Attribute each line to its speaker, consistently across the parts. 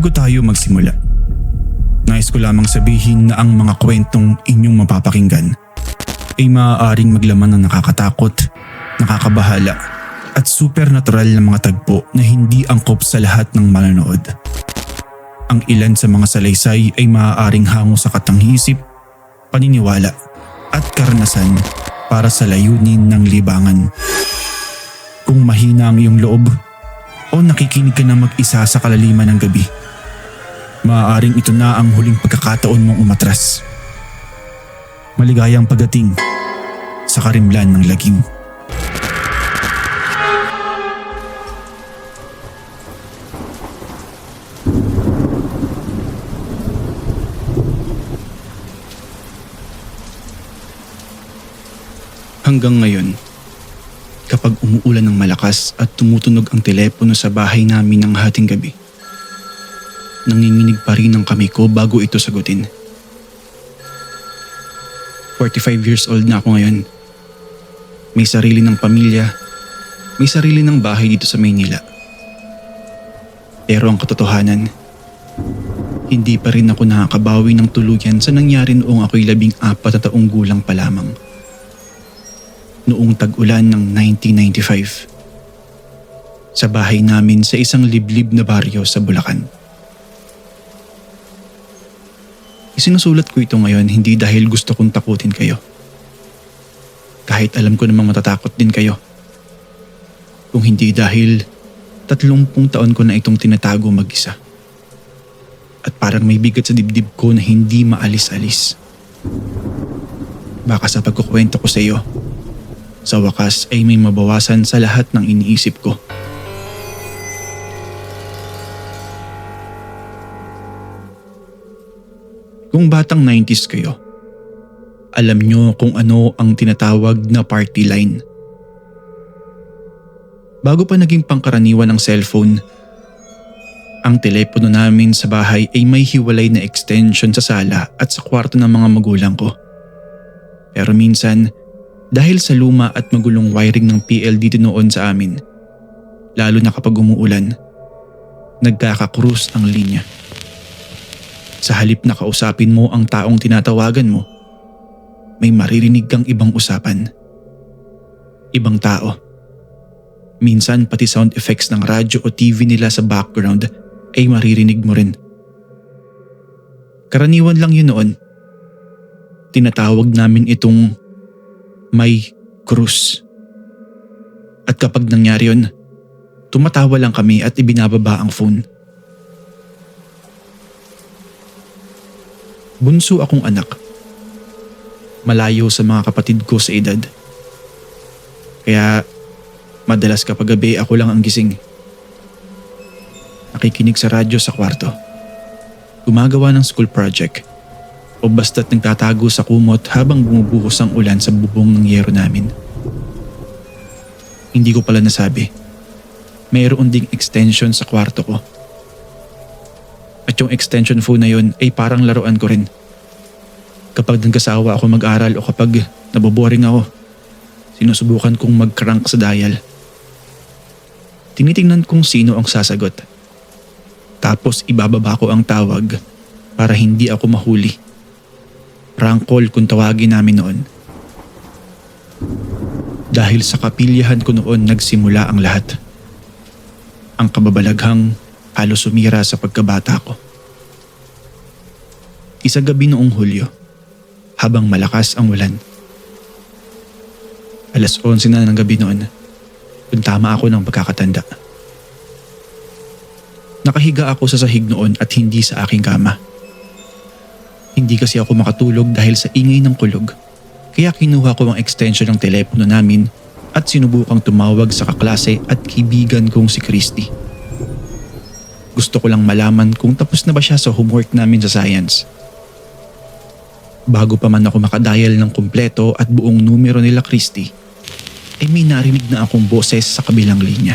Speaker 1: Bago tayo magsimula, nais ko lamang sabihin na ang mga kwentong inyong mapapakinggan ay maaaring maglaman ng nakakatakot, nakakabahala at supernatural na mga tagpo na hindi angkop sa lahat ng manonood. Ang ilan sa mga salaysay ay maaaring hango sa katanghisip, paniniwala at karanasan para sa layunin ng libangan. Kung mahina ang iyong loob o nakikinig ka na mag-isa sa kalaliman ng gabi, maaaring ito na ang huling pagkakataon mong umatras. Maligayang pagdating sa karimlan ng lagim. Hanggang ngayon, kapag umuulan ng malakas at tumutunog ang telepono sa bahay namin ng hating gabi, nanginginig pa rin ang kamay ko bago ito sagutin. 45 years old na ako ngayon. May sarili ng pamilya, may sarili ng bahay dito sa Maynila. Pero ang katotohanan, hindi pa rin ako nakakabawi ng tuluyan sa nangyari noong ako'y 14 na taong gulang pa lamang. Noong tag-ulan ng 1995. Sa bahay namin sa isang liblib na baryo sa Bulacan. Isinusulat ko ito ngayon hindi dahil gusto kong takutin kayo. Kahit alam ko namang matatakot din kayo. Kung hindi dahil 30 taon ko na itong tinatago mag-isa. At parang may bigat sa dibdib ko na hindi maalis-alis. Baka sa pagkukwento ko sa iyo, sa wakas ay may mabawasan sa lahat ng iniisip ko. Kung batang 90s kayo, alam nyo kung ano ang tinatawag na party line. Bago pa naging pangkaraniwan ang cellphone, ang telepono namin sa bahay ay may hiwalay na extension sa sala at sa kwarto ng mga magulang ko. Pero minsan, dahil sa luma at magulong wiring ng PLDT noon sa amin, lalo na kapag umuulan, nagkakakrus ang linya. Sa halip na kausapin mo ang taong tinatawagan mo, may maririnig kang ibang usapan. Ibang tao. Minsan pati sound effects ng radyo o TV nila sa background ay maririnig mo rin. Karaniwan lang yun noon. Tinatawag namin itong may krus. At kapag nangyari yun, tumatawa lang kami at ibinababa ang phone. Bunso akong anak. Malayo sa mga kapatid ko sa edad. Kaya madalas kapag gabi ako lang ang gising. Nakikinig sa radyo sa kwarto. Gumagawa ng school project. O basta't nagtatago sa kumot habang bumubuhos ang ulan sa bubong ng yero namin. Hindi ko pala nasabi. Mayroon ding extension sa kwarto ko. At yung extension phone na yun ay parang laruan ko rin. Kapag nagkasawa ako mag-aral o kapag naboboring ako, sinusubukan kong mag-crank sa dial. Tinitingnan kung sino ang sasagot. Tapos ibababa ko ang tawag para hindi ako mahuli. Prank call kung tawagin namin noon. Dahil sa kapilyahan ko noon nagsimula ang lahat. Ang kababalaghang halos sumira sa pagkabata ko. Isa gabi noong Hulyo, habang malakas ang ulan. 11:00 na ng gabi noon, kung tama ako ng pagkakatanda. Nakahiga ako sa sahig noon at hindi sa aking kama. Hindi kasi ako makatulog dahil sa ingay ng kulog, kaya kinuha ko ang extension ng telepono namin at sinubukang tumawag sa kaklase at kaibigan kong si Christy. Gusto ko lang malaman kung tapos na ba siya sa homework namin sa science. Bago pa man ako makadial ng kumpleto at buong numero nila Christy, ay may narinig na akong boses sa kabilang linya.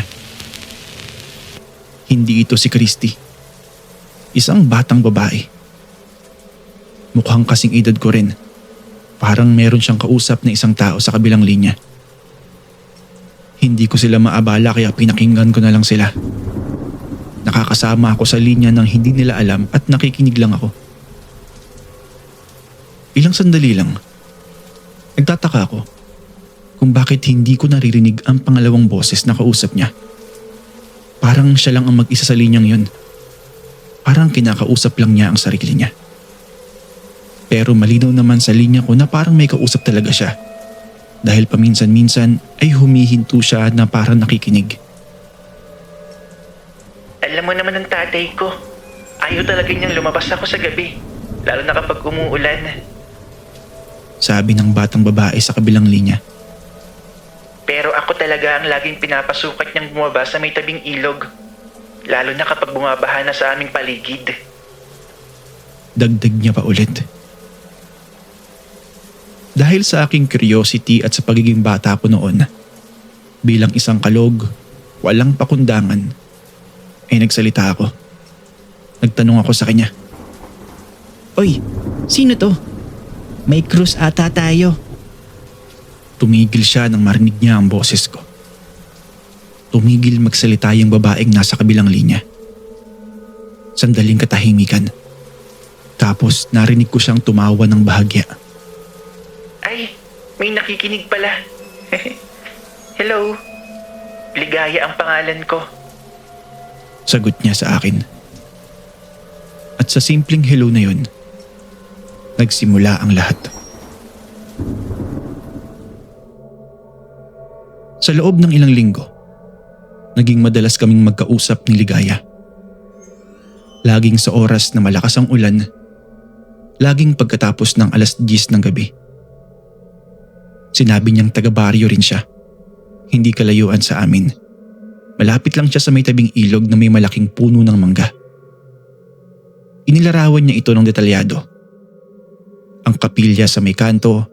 Speaker 1: Hindi ito si Christy. Isang batang babae. Mukhang kasing edad ko rin. Parang meron siyang kausap na isang tao sa kabilang linya. Hindi ko sila maabala kaya pinakinggan ko na lang sila. Nakakasama ako sa linya ng hindi nila alam at nakikinig lang ako. Ilang sandali lang, nagtataka ako kung bakit hindi ko naririnig ang pangalawang boses na kausap niya. Parang siya lang ang mag-isa sa linyang yun. Parang kinakausap lang niya ang sarili niya. Pero malinaw naman sa linya ko na parang may kausap talaga siya. Dahil paminsan-minsan ay humihinto siya na parang nakikinig.
Speaker 2: Alam mo naman ng tatay ko, ayaw talaga niyang lumabas ako sa gabi, lalo na kapag umuulan.
Speaker 1: Sabi ng batang babae sa kabilang linya.
Speaker 2: Pero ako talaga ang laging pinapasukat niyang bumaba sa may tabing ilog, lalo na kapag bumabaha na sa aming paligid.
Speaker 1: Dagdag niya pa ulit. Dahil sa aking curiosity at sa pagiging bata ko noon, bilang isang kalog, walang pakundangan, ay nagsalita ako. Nagtanong ako sa kanya.
Speaker 3: Oy, sino to? May krus ata tayo.
Speaker 1: Tumigil siya nang marinig niya ang boses ko. Tumigil magsalita yung babaeng nasa kabilang linya. Sandaling katahimikan. Tapos narinig ko siyang tumawa ng bahagya.
Speaker 2: Ay, may nakikinig pala. Hello, Ligaya ang pangalan ko.
Speaker 1: Sagot niya sa akin. At sa simpleng hello na yun, nagsimula ang lahat. Sa loob ng ilang linggo, naging madalas kaming magkausap ni Ligaya. Laging sa oras na malakas ang ulan, laging pagkatapos ng 10:00 ng gabi. Sinabi niyang taga-baryo rin siya, hindi kalayuan sa amin. Malapit lang siya sa may tabing ilog na may malaking puno ng mangga. Inilarawan niya ito ng detalyado. Ang kapilya sa may kanto,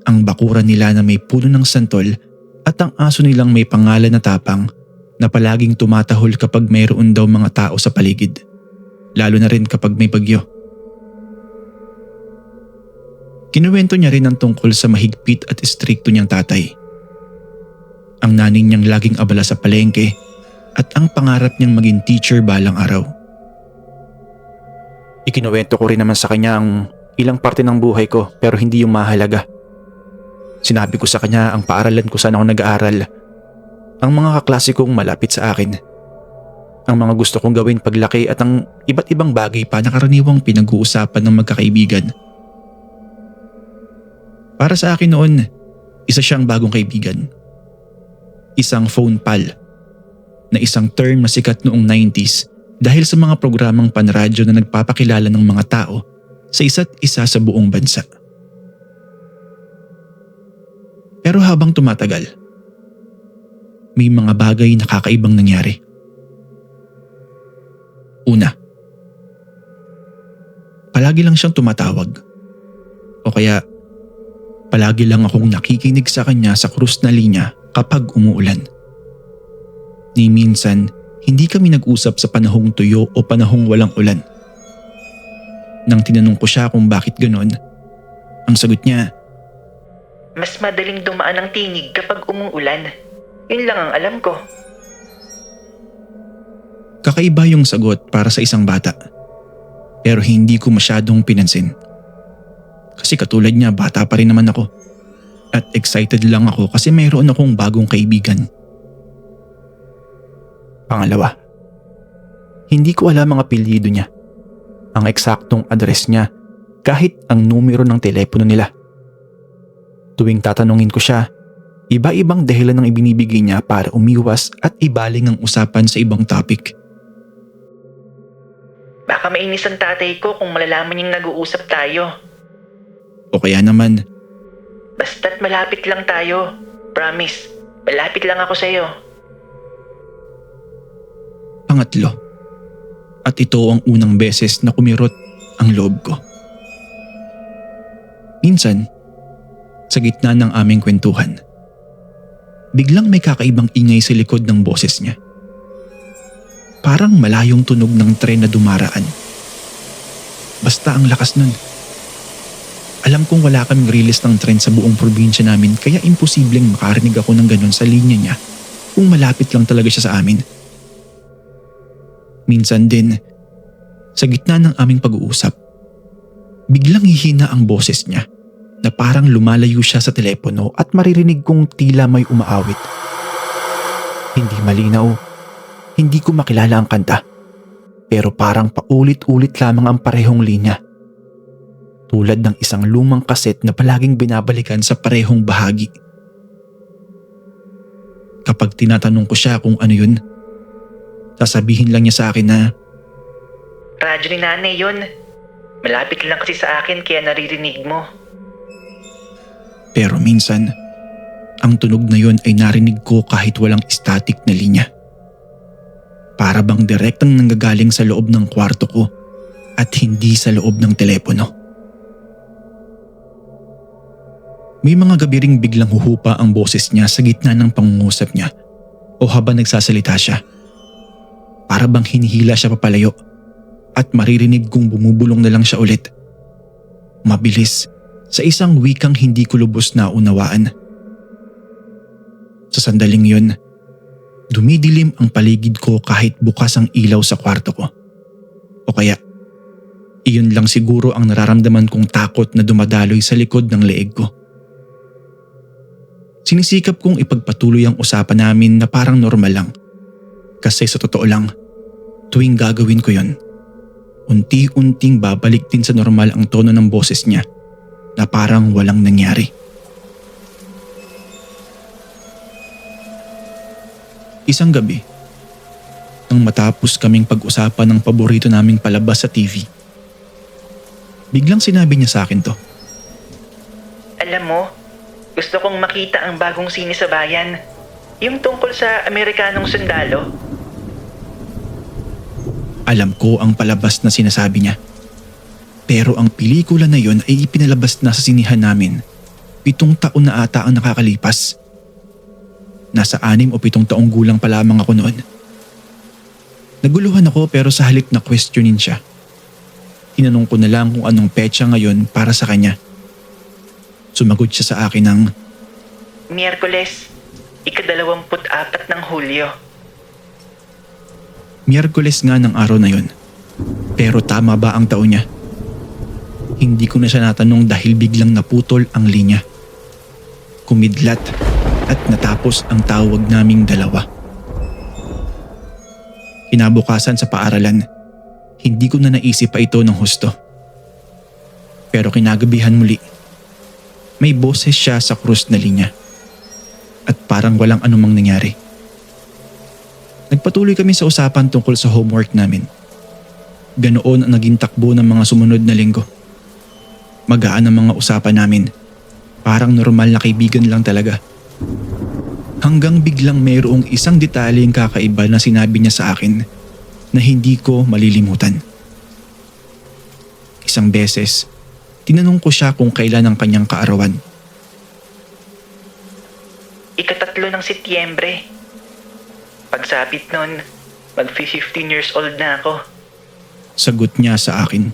Speaker 1: ang bakuran nila na may puno ng santol at ang aso nilang may pangalan na Tapang na palaging tumatahol kapag mayroon daw mga tao sa paligid, lalo na rin kapag may bagyo. Kinuwento niya rin ang tungkol sa mahigpit at istrikto niyang tatay. Ang nanay niyang laging abala sa palengke at ang pangarap niyang maging teacher balang araw. Ikinuwento ko rin naman sa kanya ang ilang parte ng buhay ko pero hindi yung mahalaga. Sinabi ko sa kanya ang paaralan ko saan ako nag-aaral, ang mga kaklase kong malapit sa akin, ang mga gusto kong gawin paglaki at ang iba't ibang bagay pa na karaniwang pinag-uusapan ng magkakaibigan. Para sa akin noon, isa siyang bagong kaibigan. Isang phone pal na isang term na sikat noong 90s dahil sa mga programang panradyo na nagpapakilala ng mga tao sa isa't isa sa buong bansa. Pero habang tumatagal, may mga bagay na kakaibang nangyari. Una, palagi lang siyang tumatawag o kaya palagi lang akong nakikinig sa kanya sa krus na linya kapag umuulan. Ni minsan, hindi kami nag-usap sa panahong tuyo o panahong walang ulan. Nang tinanong ko siya kung bakit ganon, ang sagot niya,
Speaker 2: Mas madaling dumaan ang tinig kapag umuulan. Yun lang ang alam ko.
Speaker 1: kakaiba yung sagot para sa isang bata. Pero hindi ko masyadong pinansin. Kasi katulad niya, bata pa rin naman ako. At excited lang ako kasi mayroon akong bagong kaibigan. Pangalawa, hindi ko alam ang apelyido niya, ang eksaktong address niya, kahit ang numero ng telepono nila. Tuwing tatanungin ko siya, iba-ibang dahilan ang ibinibigay niya para umiwas at ibaling ang usapan sa ibang topic.
Speaker 2: Baka mainis ang tatay ko kung malalaman niyang nag-uusap tayo.
Speaker 1: O kaya naman,
Speaker 2: Basta't malapit lang tayo. Promise, malapit lang ako sa'yo.
Speaker 1: pangatlo, at ito ang unang beses na kumirot ang loob ko. Minsan, sa gitna ng aming kwentuhan, biglang may kakaibang ingay sa likod ng boses niya. Parang malayong tunog ng tren na dumaraan. Basta ang lakas nun. Alam kong wala kaming release ng tren sa buong probinsya namin kaya imposibleng makarinig ako ng ganun sa linya niya kung malapit lang talaga siya sa amin. Minsan din, sa gitna ng aming pag-uusap, biglang hihina ang boses niya na parang lumalayo siya sa telepono at maririnig kong tila may umaawit. Hindi malinaw, hindi ko makilala ang kanta, pero parang paulit-ulit lamang ang parehong linya. Tulad ng isang lumang kaset na palaging binabalikan sa parehong bahagi. Kapag tinatanong ko siya kung ano yun, sasabihin lang niya sa akin na,
Speaker 2: Radyo ni nanay yun. Malapit lang kasi sa akin kaya naririnig mo.
Speaker 1: pero minsan, ang tunog na yun ay narinig ko kahit walang static na linya. Para bang direktang nanggagaling sa loob ng kwarto ko at hindi sa loob ng telepono. May mga gabi ring biglang huhupa ang boses niya sa gitna ng pangungusap niya o habang nagsasalita siya. Para bang hinihila siya papalayo at maririnig kong bumubulong na lang siya ulit. Mabilis, sa isang wikang hindi ko lubos na unawaan. Sa sandaling yun, dumidilim ang paligid ko kahit bukas ang ilaw sa kwarto ko. O kaya, iyon lang siguro ang nararamdaman kong takot na dumadaloy sa likod ng leeg ko. Sinisikap kong ipagpatuloy ang usapan namin na parang normal lang. Kasi sa totoo lang, tuwing gagawin ko yon, unti-unting babalik din sa normal ang tono ng boses niya na parang walang nangyari. Isang gabi, nang matapos kaming pag-usapan ng paborito naming palabas sa TV, biglang sinabi niya sa akin to.
Speaker 2: Alam mo, gusto kong makita ang bagong sine sa bayan. Yung tungkol sa Amerikanong sundalo.
Speaker 1: Alam ko ang palabas na sinasabi niya. Pero ang pelikula na yon ay ipinalabas na sa sinihan namin 7 taon na ata ang nakakalipas. Nasa 6 o 7 taong gulang pa lamang ako noon. Naguluhan ako pero sa halip na questionin siya, tinanong ko na lang kung anong petsa ngayon para sa kanya. Sumagot siya sa akin ng,
Speaker 2: Miyerkules, ika-24 ng Hulyo.
Speaker 1: Miyerkules nga ng araw na yon. Pero tama ba ang taon niya? Hindi ko na siya natanong dahil biglang naputol ang linya. Kumidlat at natapos ang tawag naming dalawa. Kinabukasan sa paaralan, hindi ko na naisip pa ito ng husto. Pero kinagabihan muli, may boses siya sa krus na linya. At parang walang anumang nangyari. Nagpatuloy kami sa usapan tungkol sa homework namin. Ganoon ang naging takbo ng mga sumunod na linggo. Magaan ang mga usapan namin. Parang normal na kaibigan lang talaga. Hanggang biglang mayroong isang detalyeng kakaiba na sinabi niya sa akin na hindi ko malilimutan. Isang beses, tinanong ko siya kung kailan ang kanyang kaarawan.
Speaker 2: Ika-3 ng Setyembre. Pagsapit nun, mag-15 years old na ako.
Speaker 1: Sagot niya sa akin.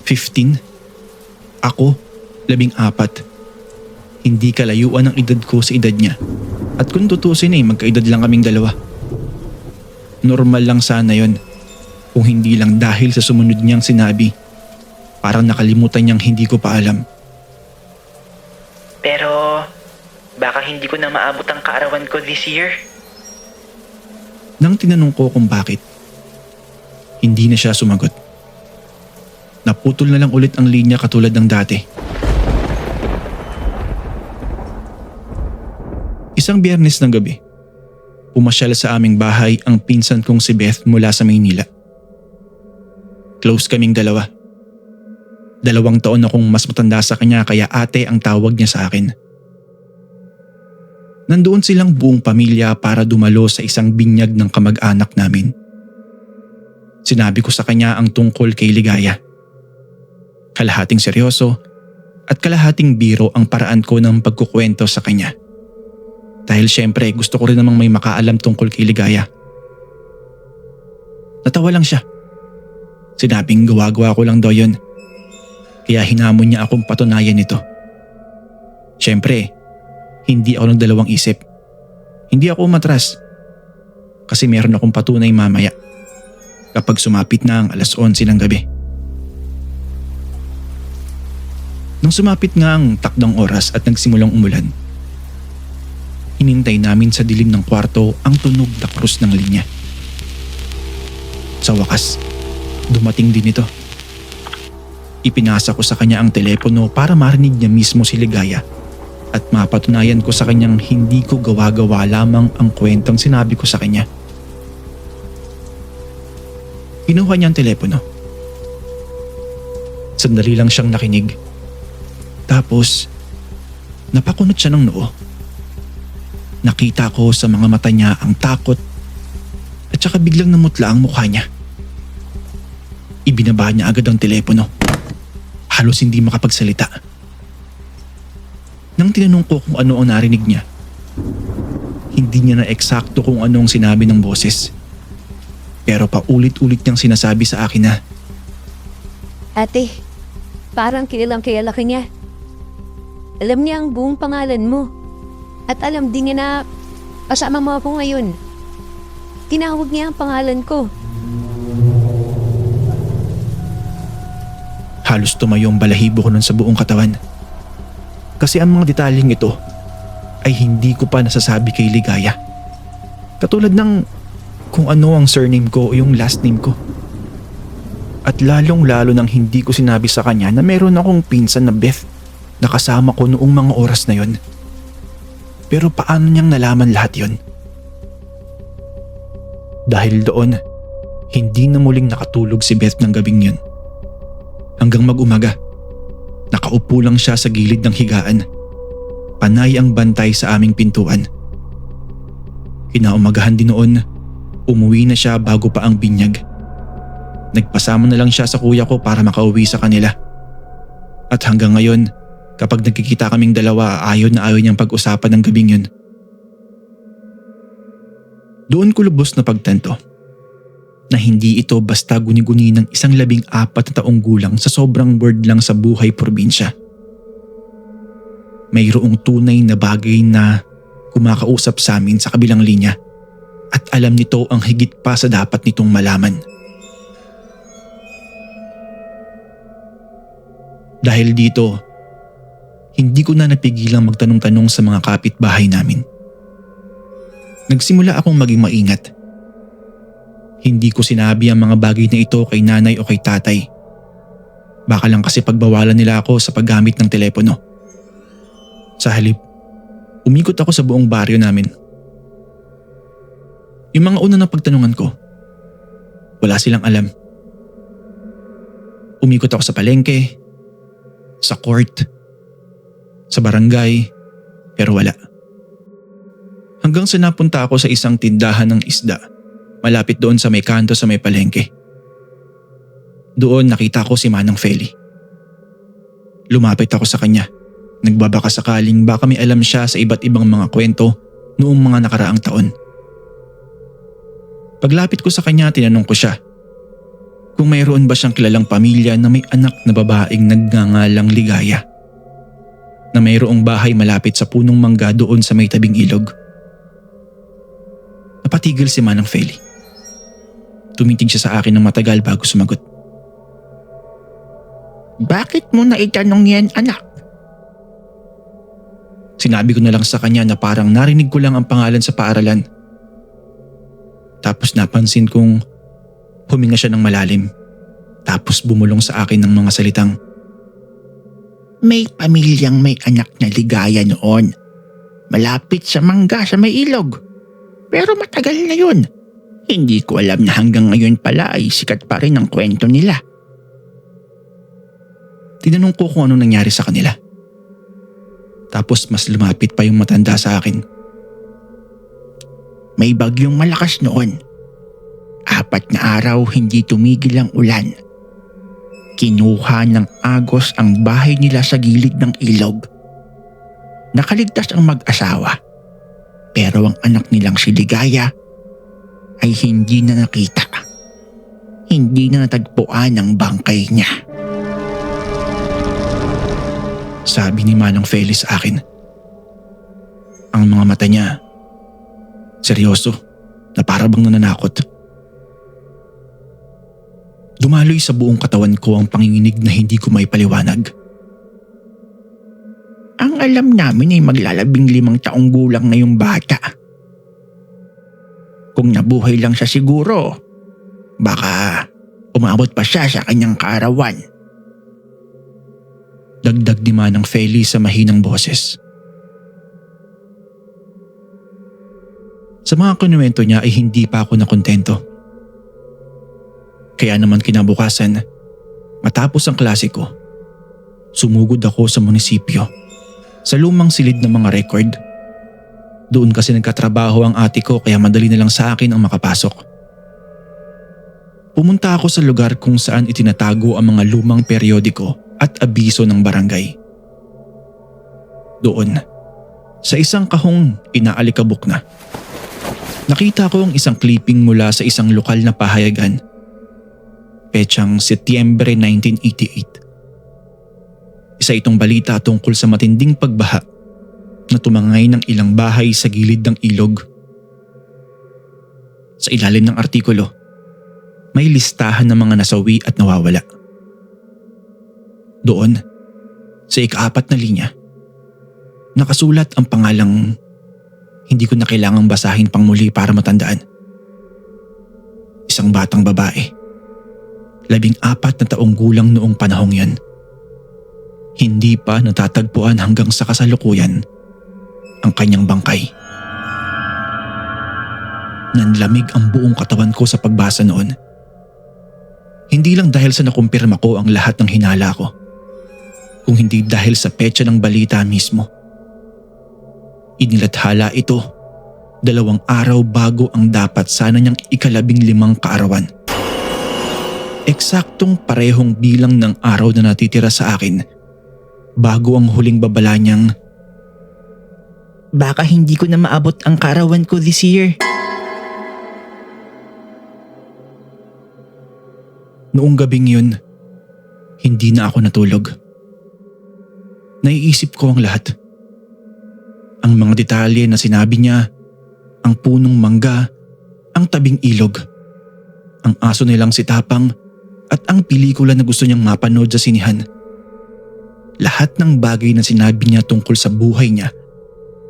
Speaker 1: 15? Ako, 14. Hindi kalayuan ang edad ko sa edad niya. At kung tutusin magkaedad lang kaming dalawa. Normal lang sana yon. Kung hindi lang dahil sa sumunod niyang sinabi. Parang nakalimutan niyang hindi ko pa alam.
Speaker 2: Pero, baka hindi ko na maabot ang kaarawan ko this year.
Speaker 1: Nang tinanong ko kung bakit, hindi na siya sumagot. Naputol na lang ulit ang linya katulad ng dati. Isang Biyernes ng gabi, pumasyal sa aming bahay ang pinsan kong si Beth mula sa Maynila. Close kaming dalawa. 2 taon akong mas matanda sa kanya kaya ate ang tawag niya sa akin. Nandoon silang buong pamilya para dumalo sa isang binyag ng kamag-anak namin. Sinabi ko sa kanya ang tungkol kay Ligaya. Kalahating seryoso at kalahating biro ang paraan ko ng pagkukwento sa kanya. Dahil syempre gusto ko rin namang may makaalam tungkol kay Ligaya. Natawa lang siya. Sinabing gawa-gawa ko lang daw yun. Kaya hinamon niya akong patunayan nito. Syempre, hindi ako nagdalawang isip. Hindi ako umatras. Kasi meron akong patunay mamaya. kapag sumapit na ang alas 11 ng gabi. Nang sumapit nga ang takdang oras at nagsimulang umulan, hinintay namin sa dilim ng kwarto ang tunog na krus ng linya. Sa wakas, dumating din ito. Ipinasa ko sa kanya ang telepono para marinig niya mismo si Ligaya at mapatunayan ko sa kanyang hindi ko gawa-gawa lamang ang kwentong sinabi ko sa kanya. Kinuha niya ang telepono. Sandali lang siyang nakinig. Tapos, napakunot siya ng noo. Nakita ko sa mga mata niya ang takot at saka biglang namutla ang mukha niya. Ibinaba niya agad ang telepono. Halos hindi makapagsalita. Nang tinanong ko kung ano ang narinig niya, hindi niya na eksakto kung ano ang sinabi ng boses. Pero paulit-ulit niyang sinasabi sa akin na,
Speaker 4: Ate, parang kilalang-kilala ka niya. Alam niya ang buong pangalan mo. At alam din niya na kasama mo ako ngayon. Tinawag niya ang pangalan ko.
Speaker 1: halos tumayo ang balahibo ko nun sa buong katawan. Kasi ang mga detalyeng ito ay hindi ko pa nasasabi kay Ligaya. Katulad ng kung ano ang surname ko o yung last name ko. At lalong-lalo nang hindi ko sinabi sa kanya na meron akong pinsan na Beth na kasama ko noong mga oras na yon. Pero paano niyang nalaman lahat yon? Dahil doon, hindi na muling nakatulog si Beth ng gabing yun. Hanggang mag-umaga, nakaupo lang siya sa gilid ng higaan. Panay ang bantay sa aming pintuan. Kinaumagahan din noon, umuwi na siya bago pa ang binyag. Nagpasama na lang siya sa kuya ko para makauwi sa kanila. At hanggang ngayon, kapag nagkikita kaming dalawa, ayaw na ayaw niyang pag-usapan ng gabing yun. Doon ko lubos na pagtanto na hindi ito basta guni-guni ng isang 14 na taong gulang sa sobrang bored lang sa buhay probinsya. Mayroong tunay na bagay na kumakausap sa amin sa kabilang linya at alam nito ang higit pa sa dapat nitong malaman. Dahil dito, hindi ko na napigilang magtanong-tanong sa mga kapitbahay namin. Nagsimula akong maging maingat. Hindi ko sinabi ang mga bagay na ito kay nanay o kay tatay. Baka lang kasi pagbawalan nila ako sa paggamit ng telepono. Sa halip, umikot ako sa buong baryo namin. Yung mga una na pagtanungan ko, wala silang alam. Umikot ako sa palengke, sa court, sa barangay, pero wala. Hanggang sa napunta ako sa isang tindahan ng isda, malapit doon sa may kanto sa may palengke. Doon nakita ko si Manang Feli. Lumapit ako sa kanya. Nagbabaka sakaling baka may alam siya sa iba't ibang mga kwento noong mga nakaraang taon. Paglapit ko sa kanya, tinanong ko siya kung mayroon ba siyang kilalang pamilya na may anak na babaeng nagngangalang Ligaya, na mayroong bahay malapit sa punong mangga doon sa may tabing ilog. Napatigil si Manang Feli. Tumitig siya sa akin ng matagal bago sumagot.
Speaker 3: Bakit mo na itanong yan, anak?
Speaker 1: Sinabi ko na lang sa kanya na parang narinig ko lang ang pangalan sa paaralan. Tapos napansin kong huminga siya ng malalim. Tapos bumulong sa akin ng mga salitang,
Speaker 3: May pamilyang may anak na Ligaya noon. Malapit sa mangga sa may ilog. Pero matagal na yun. Hindi ko alam na hanggang ngayon pala ay sikat pa rin ang kwento nila.
Speaker 1: Tinanong ko kung anong nangyari sa kanila. Tapos mas lumapit pa yung matanda sa akin.
Speaker 3: May bagyong malakas noon. 4 na araw hindi tumigil ang ulan. Kinuha ng agos ang bahay nila sa gilid ng ilog. Nakaligtas ang mag-asawa. Pero ang anak nilang si Ligaya ay hindi na nakita. Hindi na natagpuan ang bangkay niya.
Speaker 1: Sabi ni Manang Feli sa akin. Ang mga mata niya, seryoso, na para bang nananakot. Dumaloy sa buong katawan ko ang panginginig na hindi ko may paliwanag.
Speaker 3: Ang alam namin ay maglalabing 5 taong gulang na yung bata. Kung nabuhay lang siya siguro, baka umabot pa siya sa kanyang kaarawan.
Speaker 1: Dagdag ni Manang Feli sa mahinang boses. Sa mga kinuwento niya ay hindi pa ako nakontento. Kaya naman kinabukasan, matapos ang klase ko, sumugod ako sa munisipyo, sa lumang silid ng mga record. Doon kasi nagkatrabaho ang ate ko kaya madali na lang sa akin ang makapasok. Pumunta ako sa lugar kung saan itinatago ang mga lumang periodiko at abiso ng barangay. Doon, sa isang kahong inaalikabok na, nakita ko ang isang clipping mula sa isang lokal na pahayagan. Petsang Setyembre 1988. Isa itong balita tungkol sa matinding pagbaha na tumangay ng ilang bahay sa gilid ng ilog. Sa ilalim ng artikulo, may listahan ng mga nasawi at nawawala. Doon, sa ika-4 na linya, nakasulat ang pangalang hindi ko na kailangang basahin pang muli para matandaan. Isang batang babae, 14 na taong gulang noong panahong yon. Hindi pa natatagpuan hanggang sa kasalukuyan ang kanyang bangkay. Nanlamig ang buong katawan ko sa pagbasa noon. Hindi lang dahil sa nakumpirma ko ang lahat ng hinala ko, kung hindi dahil sa petsa ng balita mismo. Inilathala ito 2 araw bago ang dapat sana niyang 15 kaarawan. Eksaktong parehong bilang ng araw na natitira sa akin bago ang huling babala niyang,
Speaker 3: Baka hindi ko na maabot ang kaarawan ko this year.
Speaker 1: Noong gabing yun, hindi na ako natulog. Naiisip ko ang lahat. Ang mga detalye na sinabi niya, ang punong mangga, ang tabing ilog, ang aso nilang si Tapang at ang pelikula na gusto niyang mapanood sa sinihan. Lahat ng bagay na sinabi niya tungkol sa buhay niya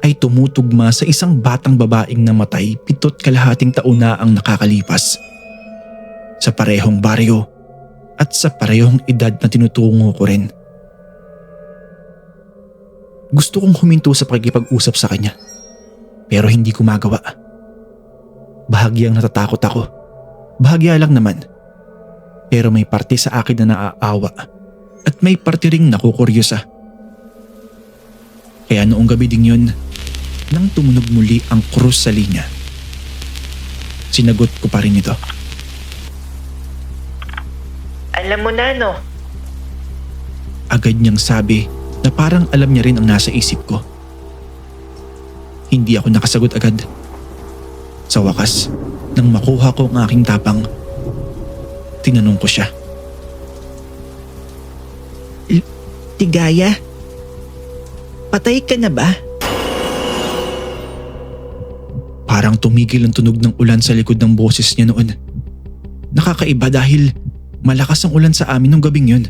Speaker 1: ay tumutugma sa isang batang babaeng namatay 7.5 taon na ang nakakalipas. Sa parehong baryo at sa parehong edad na tinutungo ko rin. Gusto kong huminto sa pakikipag-usap sa kanya, pero hindi ko magawa. Bahagyang natatakot ako. Bahagya lang naman. Pero may parte sa akin na naaawa at may parte ring nakukuryosa. Kaya noong gabi ding yun, nang tumunog muli ang krus sa linya, sinagot ko pa rin ito.
Speaker 2: Alam mo na, no?
Speaker 1: Agad niyang sabi na parang alam niya rin ang nasa isip ko. Hindi ako nakasagot agad. Sa wakas, nang makuha ko ang aking tapang, tinanong ko siya.
Speaker 3: Tigaya, patay ka na ba?
Speaker 1: Parang tumigil ang tunog ng ulan sa likod ng boses niya noon. Nakakaiba dahil malakas ang ulan sa amin nung gabing yun.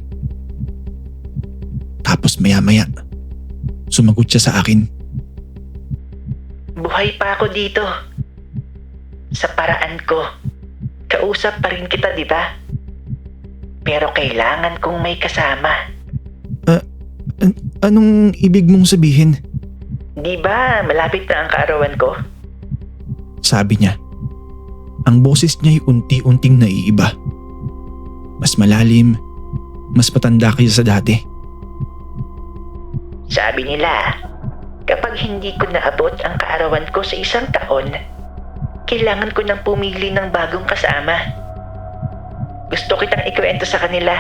Speaker 1: Tapos maya-maya, sumagot siya sa akin.
Speaker 2: Buhay pa ako dito. Sa paraan ko. Kausap pa rin kita, di ba? Pero kailangan kong may kasama.
Speaker 1: Anong ibig mong sabihin?
Speaker 2: Di ba malapit na ang kaarawan ko?
Speaker 1: Sabi niya. Ang boses niya ay unti-unting naiiba. Mas malalim, mas patanda kaysa sa dati.
Speaker 2: Sabi nila, kapag hindi ko naabot ang kaarawan ko sa 1 taon, kailangan ko nang pumili ng bagong kasama. Gusto kitang ikwento sa kanila.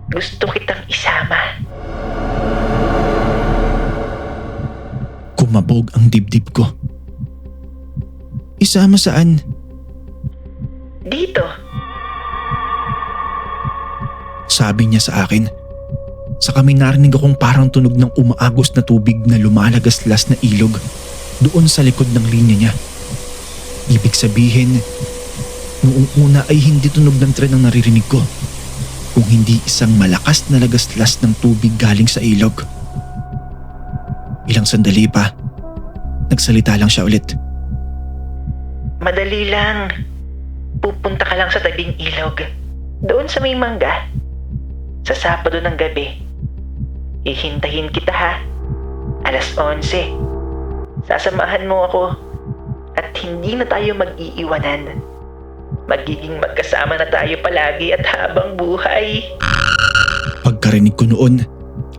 Speaker 2: Gusto kitang isama.
Speaker 1: Kumabog ang dibdib ko. Isama saan?
Speaker 2: Dito.
Speaker 1: Sabi niya sa akin. Saka may narinig akong parang tunog ng umaagos na tubig na lumalagaslas na ilog doon sa likod ng linya niya. Ibig sabihin, Noong una ay hindi tunog ng tren ang naririnig ko, kung hindi isang malakas na lagaslas ng tubig galing sa ilog. Ilang sandali pa, nagsalita lang siya ulit.
Speaker 2: Madali lang. Pupunta ka lang sa tabing ilog. Doon sa may mangga. Sa Sabado ng gabi. Hihintayin kita ha. 11:00. Sasamahan mo ako. At hindi na tayo mag-iiwanan. Magiging magkasama na tayo palagi at habang buhay.
Speaker 1: Pagkarinig ko noon,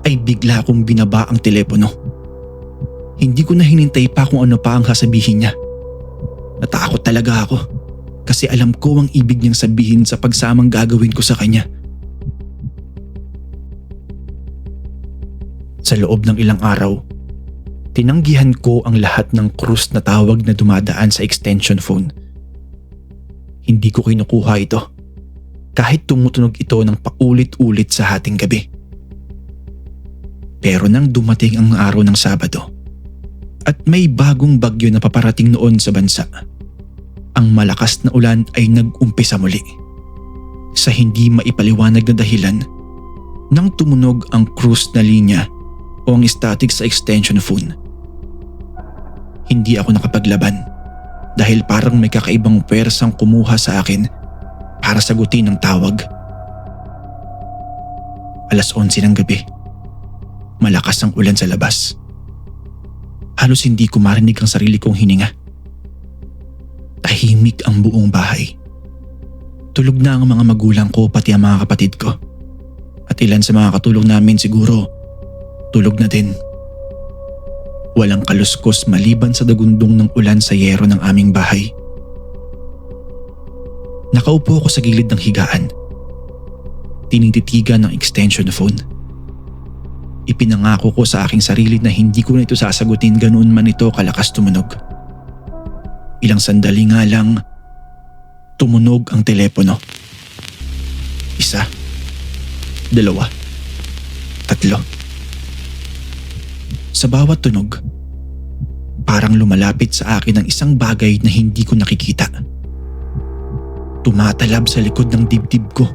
Speaker 1: ay bigla akong binaba ang telepono. Hindi ko na hinintay pa kung ano pa ang sasabihin niya. Natakot talaga ako kasi alam ko ang ibig niyang sabihin sa pagsamang gagawin ko sa kanya. Sa loob ng ilang araw, tinanggihan ko ang lahat ng krus na tawag na dumadaan sa extension phone. Hindi ko kinukuha ito kahit tumutunog ito ng paulit-ulit sa hating gabi. Pero nang dumating ang araw ng Sabado at may bagong bagyo na paparating noon sa bansa, ang malakas na ulan ay nag-umpisa muli. Sa hindi maipaliwanag na dahilan, nang tumunog ang cruise na linya o ang static sa extension phone. Hindi ako nakapaglaban dahil parang may kakaibang pwersang kumuha sa akin para sagutin ang tawag. 11:00 ng gabi. Malakas ang ulan sa labas. Halos hindi ko marinig ang sarili kong hininga. Tahimik ang buong bahay. Tulog na ang mga magulang ko pati ang mga kapatid ko. At ilan sa mga katulong namin siguro, tulog na din. Walang kaluskos maliban sa dagundong ng ulan sa yero ng aming bahay. Nakaupo ako sa gilid ng higaan. Tinititigan ng extension phone. Ipinangako ko sa aking sarili na hindi ko na ito sasagutin ganoon man ito kalakas tumunog. Ilang sandali nga lang, tumunog ang telepono. 1, 2, 3. Sa bawat tunog, parang lumalapit sa akin ang isang bagay na hindi ko nakikita. Tumatalab sa likod ng dibdib ko.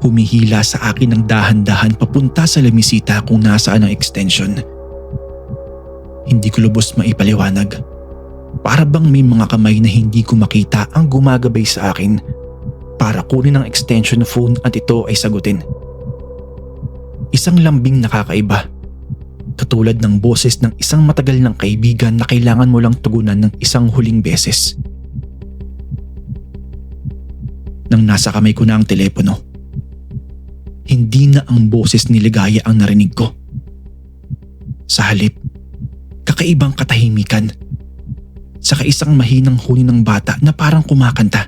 Speaker 1: Humihila sa akin ng dahan-dahan papunta sa lamisita kung nasaan ang extension. Hindi ko lubos maipaliwanag. Para bang may mga kamay na hindi ko makita ang gumagabay sa akin para kunin ang extension phone at ito ay sagutin. Isang lambing nakakaiba. Katulad ng boses ng isang matagal ng kaibigan na kailangan mo lang tugunan ng isang huling beses. Nang nasa kamay ko na ang telepono, hindi na ang boses ni Ligaya ang narinig ko. Sa halip, kakaibang katahimikan. Saka isang mahinang huni ng bata na parang kumakanta.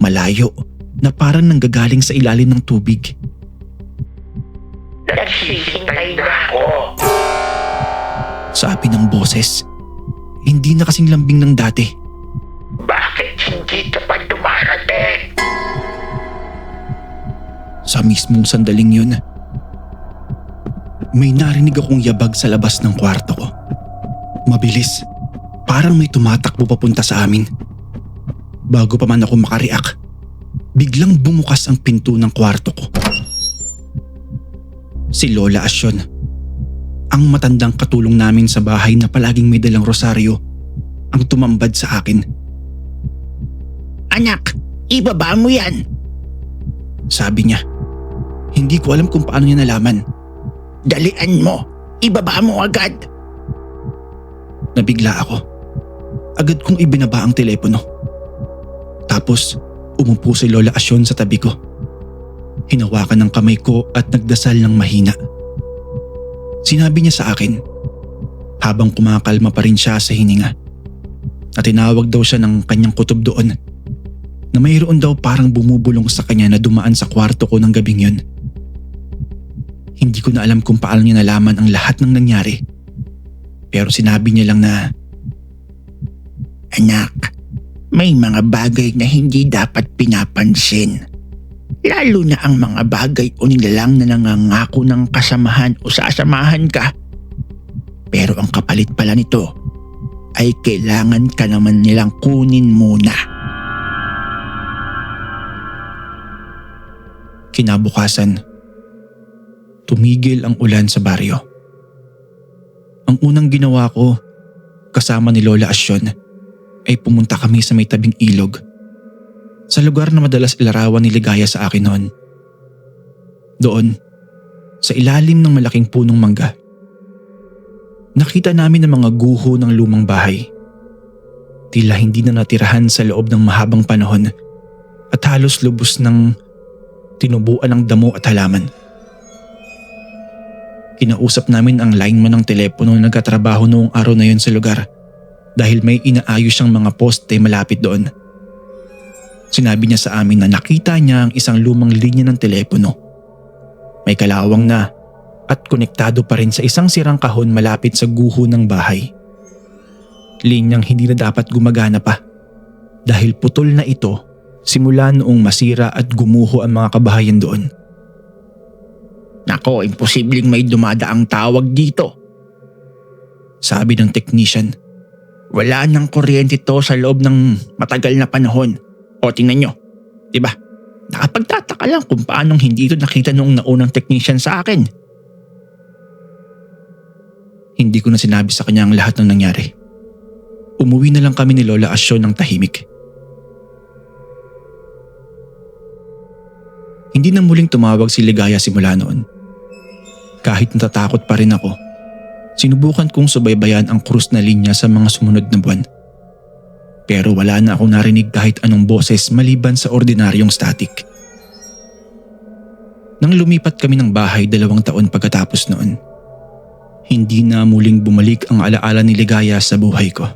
Speaker 1: Malayo na parang nanggagaling sa ilalim ng tubig.
Speaker 2: Nagsisintay na ako.
Speaker 1: Sabi ng boses, hindi na kasing lambing ng dati.
Speaker 2: Bakit hindi ka pa dumarating?
Speaker 1: Sa mismong sandaling yun, may narinig akong yabag sa labas ng kwarto ko. Mabilis, parang may tumatakbo papunta sa amin. Bago pa man ako makareact, biglang bumukas ang pinto ng kwarto ko. Si Lola Asyon, ang matandang katulong namin sa bahay na palaging may dalang rosaryo, ang tumambad sa akin.
Speaker 3: Anak, ibaba mo yan.
Speaker 1: Sabi niya. Hindi ko alam kung paano niya nalaman.
Speaker 3: Dalian mo. Ibaba mo agad.
Speaker 1: Nabigla ako. Agad kong ibinaba ang telepono. Tapos umupo si Lola Asyon sa tabi ko. Hinawakan ng kamay ko at nagdasal ng mahina. Sinabi niya sa akin, habang kumakalma pa rin siya sa hininga, na tinawag daw siya ng kanyang kutob doon, na mayroon daw parang bumubulong sa kanya na dumaan sa kwarto ko ng gabing yun. Hindi ko na alam kung paano niya nalaman ang lahat ng nangyari. Pero sinabi niya lang na,
Speaker 3: Anak, may mga bagay na hindi dapat pinapansin. Lalo na ang mga bagay o nilalang na nangangako ng kasamahan o sasamahan ka. Pero ang kapalit pala nito ay kailangan ka naman nilang kunin muna.
Speaker 1: Kinabukasan, tumigil ang ulan sa baryo. Ang unang ginawa ko, kasama ni Lola Asyon, ay pumunta kami sa may tabing ilog, sa lugar na madalas ilarawan ni Ligaya sa akin noon. Doon, sa ilalim ng malaking punong mangga, nakita namin ang mga guho ng lumang bahay. Tila hindi na natirahan sa loob ng mahabang panahon at halos lubos ng tinubuan ng damo at halaman. Kinausap namin ang lineman ng telepono na nagkatrabaho noong araw na yun sa lugar dahil may inaayos siyang mga poste malapit doon. Sinabi niya sa amin na nakita niya ang isang lumang linya ng telepono. May kalawang na at konektado pa rin sa isang sirang kahon malapit sa guho ng bahay. Linyang hindi na dapat gumagana pa dahil putol na ito simula noong masira at gumuho ang mga kabahayan doon.
Speaker 3: Nako, imposibleng may dumadaang tawag dito.
Speaker 1: Sabi ng technician.
Speaker 3: Wala nang kuryente to sa loob ng matagal na panahon. O tingnan nyo, diba? Nakapagtataka lang kung paanong hindi ito nakita noong naunang technician sa akin.
Speaker 1: Hindi ko na sinabi sa kanya ang lahat ng nangyari. Umuwi na lang kami ni Lola Asyon ng tahimik. Hindi na muling tumawag si Ligaya simula noon. Kahit natatakot pa rin ako, sinubukan kong subaybayan ang krus na linya sa mga sumunod na buwan. Pero wala na akong narinig kahit anong boses maliban sa ordinaryong static. Nang lumipat kami ng bahay 2 taon pagkatapos noon, hindi na muling bumalik ang alaala ni Ligaya sa buhay ko.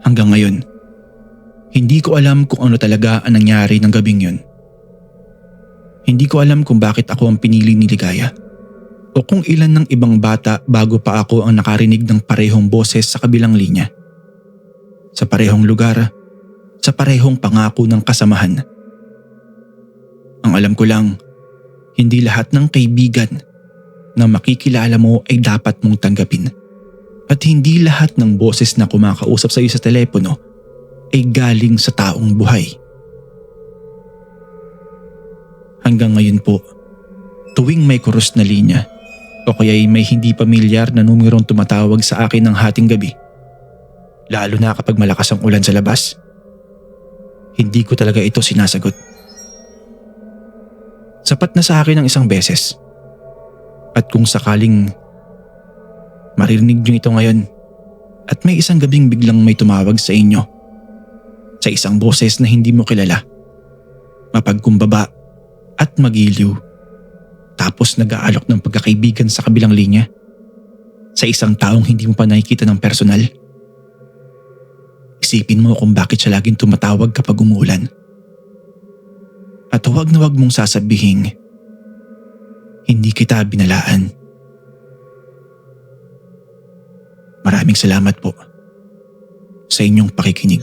Speaker 1: Hanggang ngayon, hindi ko alam kung ano talaga ang nangyari ng gabing yun. Hindi ko alam kung bakit ako ang pinili ni Ligaya o kung ilan ng ibang bata bago pa ako ang nakarinig ng parehong boses sa kabilang linya. Sa parehong lugar, sa parehong pangako ng kasamahan. Ang alam ko lang, hindi lahat ng kaibigan na makikilala mo ay dapat mong tanggapin. At hindi lahat ng boses na kumakausap sa iyo sa telepono ay galing sa taong buhay. Hanggang ngayon po, tuwing may krus na linya o kaya'y may hindi pamilyar na numerong tumatawag sa akin ng hating gabi, lalo na kapag malakas ang ulan sa labas, hindi ko talaga ito sinasagot. Sapat na sa akin ang isang beses. At kung sakaling maririnig niyo ito ngayon at may isang gabing biglang may tumawag sa inyo, sa isang boses na hindi mo kilala, mapagkumbaba at magiliw, tapos nag-aalok ng pagkakaibigan sa kabilang linya, sa isang taong hindi mo pa nakikita ng personal, isipin mo kung bakit siya laging tumatawag kapag umuulan. At huwag na huwag mong sasabihing, hindi kita binalaan. Maraming salamat po sa inyong pakikinig.